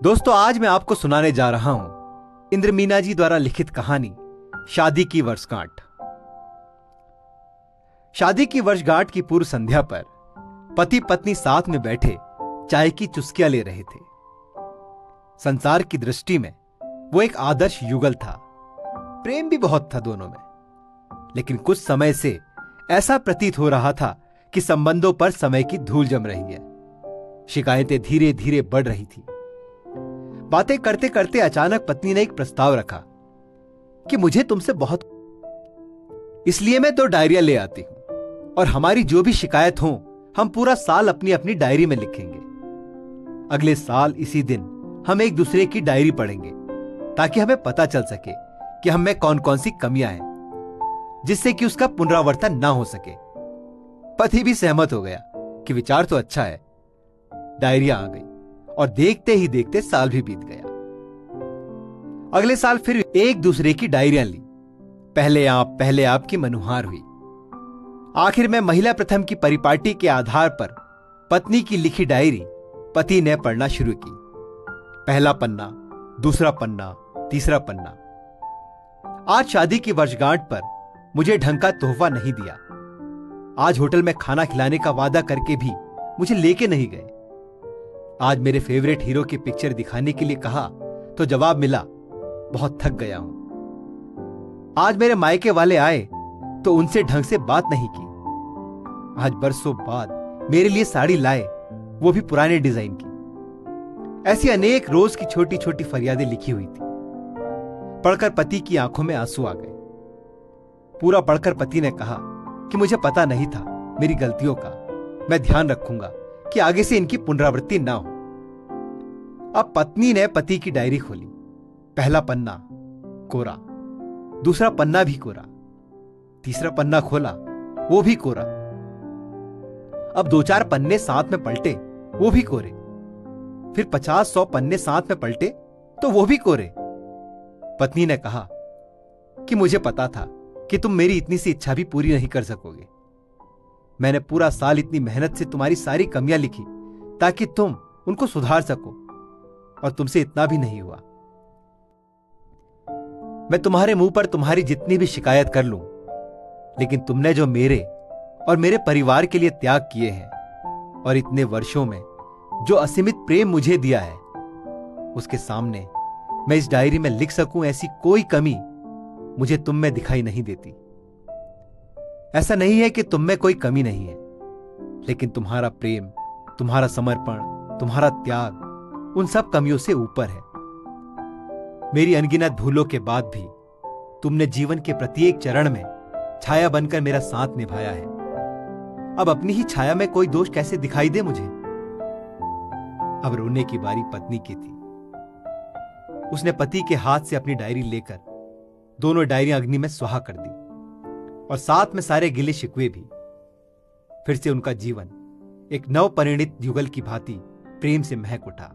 दोस्तों, आज मैं आपको सुनाने जा रहा हूं इंद्र मीना जी द्वारा लिखित कहानी शादी की वर्षगांठ। शादी की वर्षगांठ की पूर्व संध्या पर पति पत्नी साथ में बैठे चाय की चुस्कियां ले रहे थे। संसार की दृष्टि में वो एक आदर्श युगल था। प्रेम भी बहुत था दोनों में, लेकिन कुछ समय से ऐसा प्रतीत हो रहा था कि संबंधों पर समय की धूल जम रही है। शिकायतें धीरे धीरे बढ़ रही थी। बातें करते करते अचानक पत्नी ने एक प्रस्ताव रखा कि मुझे तुमसे बहुत, इसलिए मैं 2 डायरियां ले आती हूं और हमारी जो भी शिकायत हो हम पूरा साल अपनी अपनी डायरी में लिखेंगे। अगले साल इसी दिन हम एक दूसरे की डायरी पढ़ेंगे ताकि हमें पता चल सके कि हम में कौन कौन सी कमियां हैं, जिससे कि उसका पुनरावर्तन ना हो सके। पति भी सहमत हो गया कि विचार तो अच्छा है। डायरियां आ गई और देखते ही देखते साल भी बीत गया। अगले साल फिर एक दूसरे की डायरियां ली। पहले आप की मनुहार हुई। आखिर में महिला प्रथम की परिपाटी के आधार पर पत्नी की लिखी डायरी पति ने पढ़ना शुरू की। पहला पन्ना, दूसरा पन्ना, तीसरा पन्ना। आज शादी की वर्षगांठ पर मुझे ढंग का तोहफा नहीं दिया। आज होटल में खाना खिलाने का वादा करके भी मुझे लेके नहीं गए। आज मेरे फेवरेट हीरो की पिक्चर दिखाने के लिए कहा तो जवाब मिला, बहुत थक गया हूं। आज मेरे मायके वाले आए तो उनसे ढंग से बात नहीं की। आज बरसों बाद मेरे लिए साड़ी लाए, वो भी पुराने डिजाइन की। ऐसी अनेक रोज की छोटी छोटी फरियादें लिखी हुई थी। पढ़कर पति की आंखों में आंसू आ गए। पूरा पढ़कर पति ने कहा कि मुझे पता नहीं था मेरी गलतियों का, मैं ध्यान रखूंगा कि आगे से इनकी पुनरावृत्ति ना हो। अब पत्नी ने पति की डायरी खोली। पहला पन्ना कोरा, दूसरा पन्ना भी कोरा, तीसरा पन्ना खोला, वो भी कोरा। अब 2-4 पन्ने साथ में पलटे, वो भी कोरे। फिर 50-100 पन्ने साथ में पलटे तो वो भी कोरे। पत्नी ने कहा कि मुझे पता था कि तुम मेरी इतनी सी इच्छा भी पूरी नहीं कर सकोगे। मैंने पूरा साल इतनी मेहनत से तुम्हारी सारी कमियां लिखी ताकि तुम उनको सुधार सको, और तुमसे इतना भी नहीं हुआ। मैं तुम्हारे मुंह पर तुम्हारी जितनी भी शिकायत कर लूं, लेकिन तुमने जो मेरे और मेरे परिवार के लिए त्याग किए हैं और इतने वर्षों में जो असीमित प्रेम मुझे दिया है, उसके सामने मैं इस डायरी में लिख सकूं ऐसी कोई कमी मुझे तुम में दिखाई नहीं देती। ऐसा नहीं है कि तुम में कोई कमी नहीं है, लेकिन तुम्हारा प्रेम, तुम्हारा समर्पण, तुम्हारा त्याग उन सब कमियों से ऊपर है। मेरी अनगिनत भूलों के बाद भी तुमने जीवन के प्रत्येक चरण में छाया बनकर मेरा साथ निभाया है। अब अपनी ही छाया में कोई दोष कैसे दिखाई दे मुझे। अब रोने की बारी पत्नी की थी। उसने पति के हाथ से अपनी डायरी लेकर दोनों डायरियां अग्नि में स्वाहा कर दी और साथ में सारे गिले शिकवे भी। फिर से उनका जीवन एक नवपरिणीत युगल की भांति प्रेम से महक उठा।